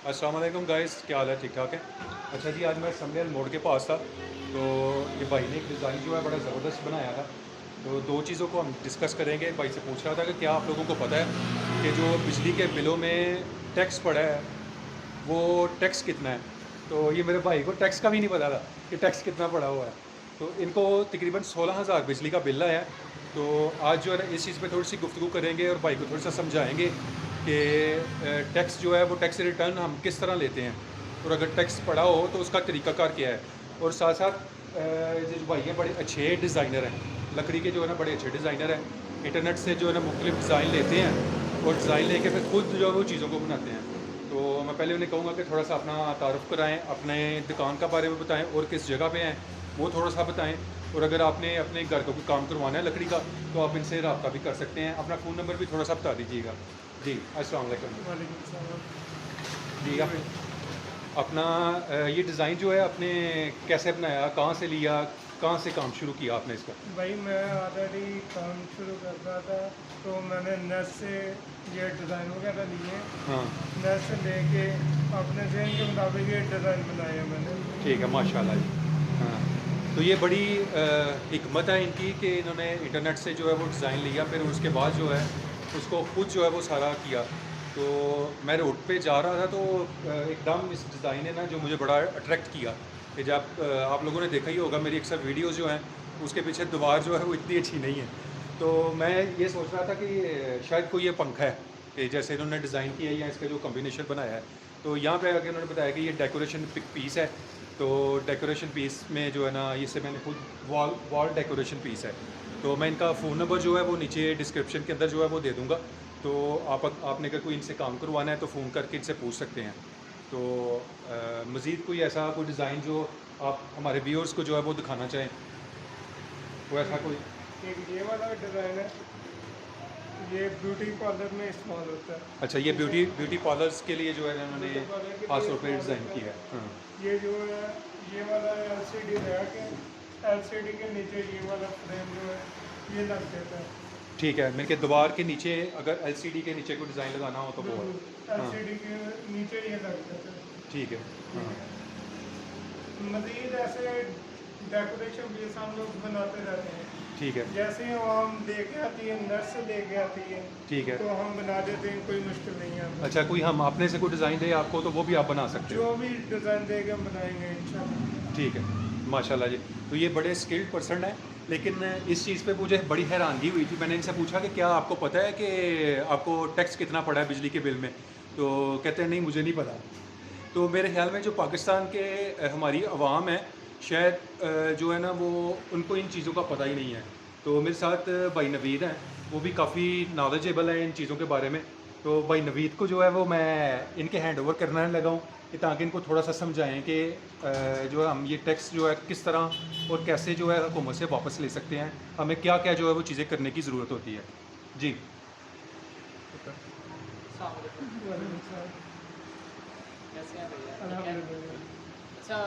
अस्सलाम वालेकुम गाइस, क्या हाल है? ठीक ठाक है। अच्छा जी, आज मैं समलेल मोड़ के पास था, तो ये भाई ने एक डिज़ाइन जो है बड़ा ज़बरदस्त बनाया था। तो दो चीज़ों को हम डिस्कस करेंगे। भाई से पूछ रहा था कि क्या आप लोगों को पता है कि जो बिजली के बिलों में टैक्स पड़ा है वो टैक्स कितना है? तो ये मेरे भाई को टैक्स का भी नहीं पता था कि टैक्स कितना पड़ा हुआ है। तो इनको तकरीबन 16,000 बिजली का बिल आया है। तो आज जो है ना इस चीज़ पे थोड़ी सी गुफ्तगू करेंगे और भाई को थोड़ा सा समझाएंगे कि टैक्स जो है वो टैक्स रिटर्न हम किस तरह लेते हैं, और अगर टैक्स पड़ा हो तो उसका तरीक़ाकार क्या है। और साथ साथ ये जो भाई हैं बड़े अच्छे डिज़ाइनर हैं, लकड़ी के जो है ना बड़े अच्छे डिज़ाइनर हैं। इंटरनेट से जो है ना मुख्तलिफ डिज़ाइन लेते हैं और डिज़ाइन लेके फिर खुद जो है वो चीज़ों को बनाते हैं। तो मैं पहले उन्हें कहूँगा कि थोड़ा सा अपना तारुफ़ कराएँ, अपने दुकान का बारे में बताएँ और किस जगह पे हैं वो थोड़ा सा बताएँ। और अगर आपने अपने घर का कोई काम करवाना है लकड़ी का तो आप इनसे रब्ता भी कर सकते हैं। अपना फ़ोन नंबर भी थोड़ा सा बता दीजिएगा। जी, अस्सलाम वालेकुम। वालेकुम सलाम। जी, जी आप भाई। अपना ये डिज़ाइन जो है आपने कैसे बनाया, कहाँ से लिया, कहाँ से काम शुरू किया आपने इसका? भाई मैं ऑलरेडी काम शुरू कर रहा था, तो मैंने नेट से ये डिज़ाइन वगैरह लिए। हाँ, नेट से लेके अपने जहन के मुताबिक ये डिज़ाइन बनाया मैंने। ठीक है, माशाल्लाह जी। हाँ, तो ये बड़ी हिकमत है इनकी कि इन्होंने इंटरनेट से जो है वो डिज़ाइन लिया, फिर उसके बाद जो है उसको खुद जो है वो सारा किया। तो मैं रोड पे जा रहा था तो एकदम इस डिज़ाइन ने ना जो मुझे बड़ा अट्रैक्ट किया कि जब आप लोगों ने देखा ही होगा मेरी अक्सर वीडियोज़ जो हैं उसके पीछे दीवार जो है वो इतनी अच्छी नहीं है। तो मैं ये सोच रहा था कि शायद कोई ये पंखा है कि जैसे इन्होंने डिज़ाइन किया है या इसका जो कॉम्बिनेशन बनाया है। तो यहाँ पे आके उन्होंने बताया कि ये डेकोरेशन पीस है। तो डेकोरेशन पीस में जो है ना इसे मैंने खुद वॉल वॉल डेकोरेशन पीस है। तो मैं इनका फ़ोन नंबर जो है वो नीचे डिस्क्रिप्शन के अंदर जो है वो दे दूँगा। तो आपने अगर कोई इनसे काम करवाना है तो फ़ोन करके इनसे पूछ सकते हैं। तो मज़ीद कोई ऐसा कोई डिज़ाइन जो आप हमारे व्यूअर्स को जो है वो दिखाना चाहें, वो ऐसा कोई? एक ये वाला डिज़ाइन है, ये ब्यूटी पार्लर में इस्तेमाल होता है। अच्छा, ये जैसे ब्यूटी ब्यूटी पार्लर्स के लिए जो है ना उन्होंने ब्यूटी पार्लर के ख़ास लिए तौर पे इस्तेमाल डिज़ाइन होता किया है। है। हाँ, ये जो है, ये वाला एलसीडी रैक है। एलसीडी के नीचे ये वाला फ्रेम जो है ये लग जाता है। ठीक है। मेरे के दीवार के नीचे अगर एलसीडी के नीचे कोई डिज़ाइन लगाना हो तो वो है। बिल्कुल हाँ, एलसीडी के नीचे ये लग जाता है। ठीक है। ठीक हाँ, है। मज़ीद ऐसे डेकोरेशन भी हम लोग बनाते रहते हैं। ठीक है, जैसे ही वो हम लेके आती है, नर्स लेके आती है, ठीक है। तो हम बना देते हैं, कोई मुश्किल नहीं है हमें। अच्छा, कोई हम अपने से कोई डिज़ाइन दे आपको तो वो भी आप बना सकते जो हो? भी डिज़ाइन देगा हम बनाएंगे इंशाल्लाह। ठीक है, माशाल्लाह जी। तो ये बड़े स्किल्ड पर्सन हैं, लेकिन इस चीज़ पे मुझे बड़ी हैरानगी हुई थी। मैंने इनसे पूछा कि क्या आपको पता है कि आपको टैक्स कितना पड़ा है बिजली के बिल में? तो कहते हैं नहीं मुझे नहीं पता। तो मेरे ख़्याल में जो पाकिस्तान के हमारी आवाम है शायद जो है ना वो उनको इन चीज़ों का पता ही नहीं है। तो मेरे साथ भाई नवीद हैं, वो भी काफ़ी नॉलेजेबल हैं इन चीज़ों के बारे में। तो भाई नवीद को जो है वो मैं इनके हैंड ओवर करने लगा हूँ कि ताकि इनको थोड़ा सा समझाएं कि जो है हम ये टैक्स जो है किस तरह और कैसे जो है हुकूमत से वापस ले सकते हैं, हमें क्या क्या जो है वो चीज़ें करने की ज़रूरत होती है। जी। अस्सलाम वालेकुम। वालेकुम सलाम। कैसे हैं भैया? ठीक है। अल्हम्दुलिल्लाह। अच्छा,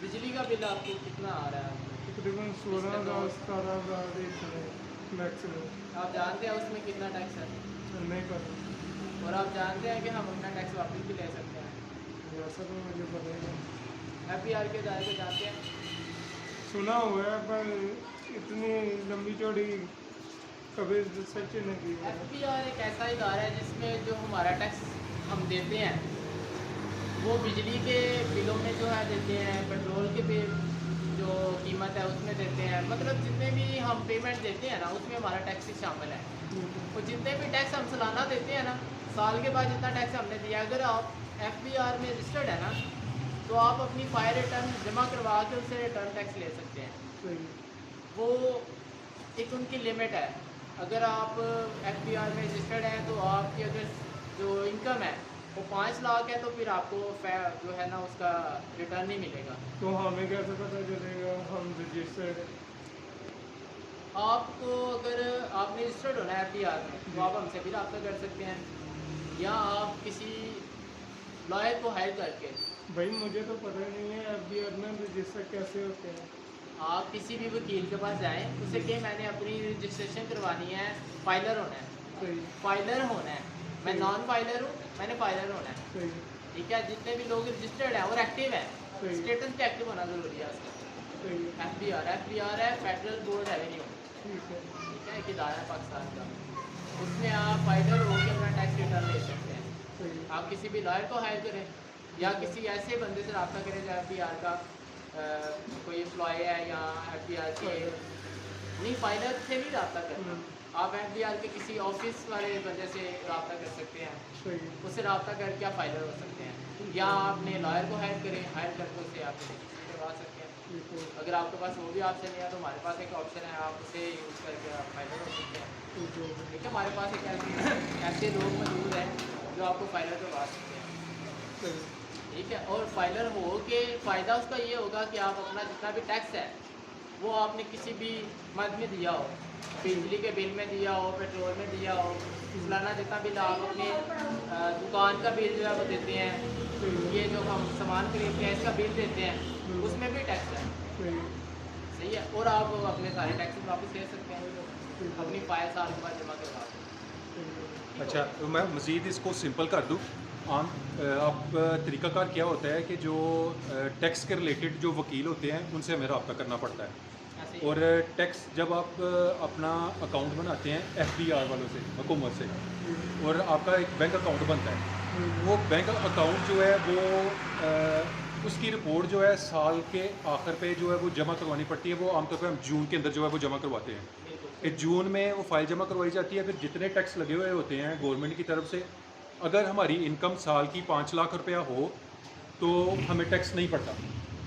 बिजली का बिल आपको कितना आ रहा है? तकरीबन इसमें तो 16,000 17,000 एक मैक्सिमम। आप जानते हैं उसमें कितना टैक्स है? नहीं पता, और आप जानते हैं कि हम अपना टैक्स वापस भी ले सकते हैं? वैसा तो मुझे पता ही नहीं। एफबीआर के दायरे को जानते हैं? सुना हुआ है पर इतनी लंबी चौड़ी कभी रिसर्च नहीं की है। एफबीआर एक ऐसा इदारा है जिसमें जो हमारा टैक्स हम देते हैं वो बिजली के बिलों में जो है देते हैं, पेट्रोल के पे जो कीमत है उसमें देते हैं, मतलब जितने भी हम पेमेंट देते हैं ना उसमें हमारा टैक्स ही शामिल है। और जितने भी टैक्स हम सालाना देते हैं ना, साल के बाद जितना टैक्स हमने दिया, अगर आप एफबीआर में रजिस्टर्ड है ना तो आप अपनी फायर रिटर्न जमा करवा के उससे रिटर्न टैक्स ले सकते हैं। सही। वो एक उनकी लिमिट है। अगर आप एफबीआर में रजिस्टर्ड हैं तो आपकी अगर जो इनकम है वो 5 लाख है तो फिर आपको जो है ना उसका रिटर्न नहीं मिलेगा। तो हमें कैसे पता चलेगा हम रजिस्टर्ड? आपको अगर आपने रजिस्टर्ड होना है एफबीआर में तो आप हमसे भी रब्ता कर सकते हैं, या आप किसी लॉयर को हायर करके भाई मुझे तो पता ही नहीं है एफबीआर में रजिस्टर कैसे होते हैं। आप किसी भी वकील के पास जाएं, उससे कि मैंने अपनी रजिस्ट्रेशन करवानी है, फाइलर होना है। सही। फाइलर होना है, मैं सही। नॉन फाइलर हूँ, मैंने फाइलर होना है। सही। ठीक है, जितने भी लोग रजिस्टर्ड हैं और एक्टिव हैं, सही। स्टेटस पे एक्टिव होना ज़रूरी है उसका। सही है। FBR है फेडरल बोर्ड रेवेन्यू, ठीक है। ठीक है, एक इदारा है पाकिस्तान का। उसमें आप फाइलर होकर अपना टैक्स रिटर्न ले सकते हैं। सही। आप किसी भी लॉयर को हायर करें या किसी ऐसे बंदे से रब्ता करें जो FBR का कोई एम्प्लॉय है या FBR के नहीं, फाइलर से नहीं रब्ता करना। आप FBR के किसी ऑफिस वाले बंदे से रब्ता कर सकते हैं, सही। उससे रब्ता करके आप फाइलर हो सकते हैं, या आपने लॉयर को हायर करें, हायर करके उससे आप रजिस्ट्रेशन करवा सकते हैं। ठीक है। अगर आपके पास वो भी ऑप्शन है तो हमारे पास एक ऑप्शन है, आप उसे यूज़ करके आप फाइलर हो सकते हैं। ठीक है। ठीक है, हमारे पास एक ऐसे लोग मौजूद हैं जो आपको फाइलर करवा सकते हैं। सही। ठीक है, और फाइलर हो के फ़ायदा उसका ये होगा कि आप अपना जितना भी टैक्स है वो आपने किसी भी मंथ में दिया हो, बिजली के बिल में दिया हो, पेट्रोल में दिया हो, सालाना जितना बिल आप अपने दुकान का बिल जो है वो देते हैं, ये जो हम सामान खरीदते हैं इसका बिल देते हैं, उसमें भी टैक्स है। सही। सही है, और आप अपने सारे टैक्स वापस ले सकते हैं, अपनी फाइल साल के बाद जमा करवा सकते हैं। अच्छा, तो मैं मज़ीद इसको सिंपल कर दूँ। आप तरीक़ाकार क्या होता है कि जो टैक्स के रिलेटेड जो वकील होते हैं उनसे हमें रब्ता करना पड़ता है, ऐसे ही। और टैक्स जब आप अपना अकाउंट बनाते हैं FBR वालों से, हुकूमत से, और आपका एक बैंक अकाउंट बनता है, वो बैंक अकाउंट जो है वो उसकी रिपोर्ट जो है साल के आखिर पे जो है वो जमा करवानी पड़ती है। वो आमतौर पे हम जून के अंदर जो है वो जमा करवाते हैं बिल्कुल। कि जून में वो फाइल जमा करवाई जाती है। फिर जितने टैक्स लगे हुए होते हैं गवर्नमेंट की तरफ से, अगर हमारी इनकम साल की 5 लाख रुपया हो तो हमें टैक्स नहीं पड़ता।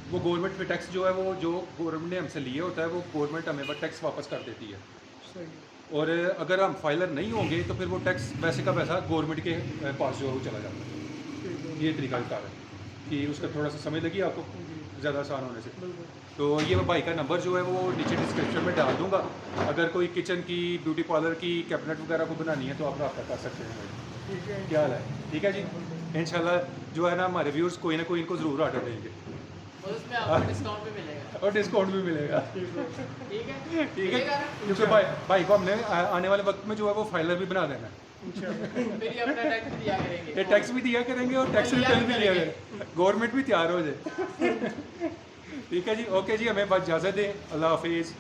वो गवर्नमेंट पे टैक्स जो है वो जो गवर्नमेंट ने हमसे लिए होता है वो गवर्नमेंट हमें वो टैक्स वापस कर देती है। सही। और अगर हम फाइलर नहीं होंगे तो फिर वो टैक्स पैसे का पैसा गवर्नमेंट के पास जो है वो चला जाता है। ठीक है। ये तरीका कार है कि उसका थोड़ा सा समय लगी आपको जी। ज़्यादा आसान होने से। बिल्कुल। तो ये मैं भाई का नंबर जो है वो नीचे डिस्क्रिप्शन में डाल दूंगा। अगर कोई किचन की, ब्यूटी पार्लर की, कैबिनेट वगैरह को बनानी है तो आप रब्ता कर सकते हैं भाई। ठीक है। क्या हाल है? ठीक है जी, इंशाल्लाह जो है ना हमारे व्यूअर्स कोई ना कोई इनको ज़रूर ऑर्डर देंगे और उसमें आपको डिस्काउंट भी मिलेगा। और डिस्काउंट भी मिलेगा। ठीक है। ठीक है, ठीक मिलेगा है, ना? क्योंकि भाई को हमने आने वाले वक्त में जो है वो फाइलर भी बना देना है। इंशाल्लाह। फिर ये अपना टैक्स भी दिया करेंगे। ये टैक्स भी दिया करेंगे और टैक्स और रिटर्न भी दिया करेंगे। करेंगे, गवर्नमेंट भी तैयार हो जाए। ठीक है जी, ओके जी, हमें बस इजाज़त दें। अल्लाह हाफिज़।